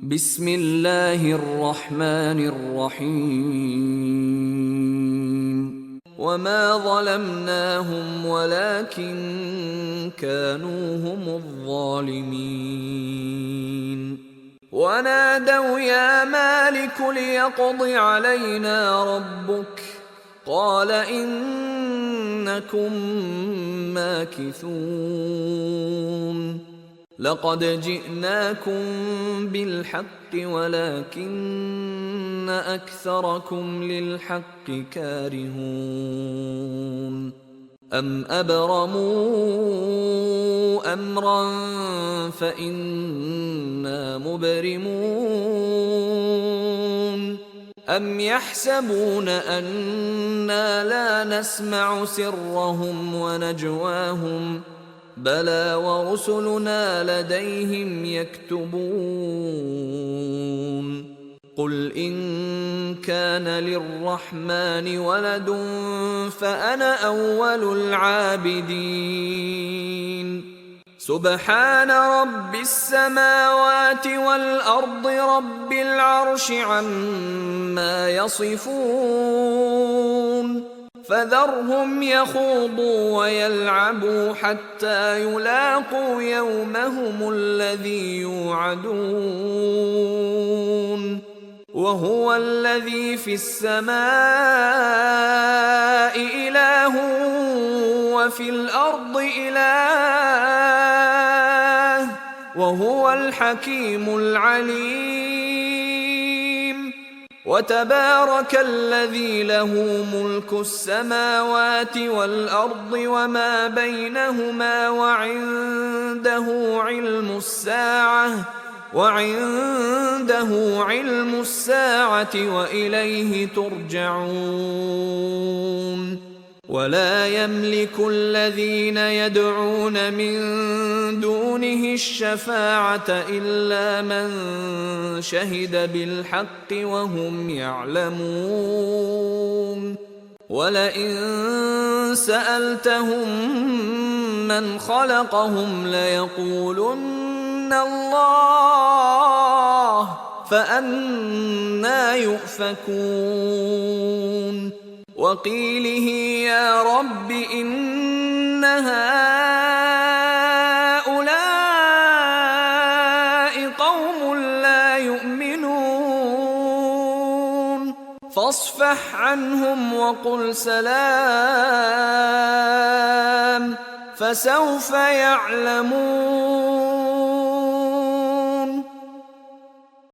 بسم الله الرحمن الرحيم وما ظلمناهم ولكن كانوا هم الظالمين ونادوا يا مالك ليقض علينا ربك قال إنكم ماكثون لقد جئناكم بالحق ولكن أكثركم للحق كارهون أم أبرموا أمرا فإنا مبرمون أم يحسبون أنا لا نسمع سرهم ونجواهم بلى ورسلنا لديهم يكتبون قل إن كان للرحمن ولد فأنا أول العابدين سبحان رب السماوات والأرض رب العرش عما يصفون فذرهم يخوضوا ويلعبوا حتى يلاقوا يومهم الذي يوعدون وهو الذي في السماء إله وفي الأرض إله وهو الحكيم العليم وتبارك الذي له ملك السماوات والأرض وما بينهما وعنده علم الساعة وإليه ترجعون ولا يملك الذين يدعون من دونه الشفاعة إلا من شهد بالحق وهم يعلمون ولئن سألتهم من خلقهم ليقولن الله فأنى يؤفكون وقيله يا رب إن هؤلاء قوم لا يؤمنون فاصفح عنهم وقل سلام فسوف يعلمون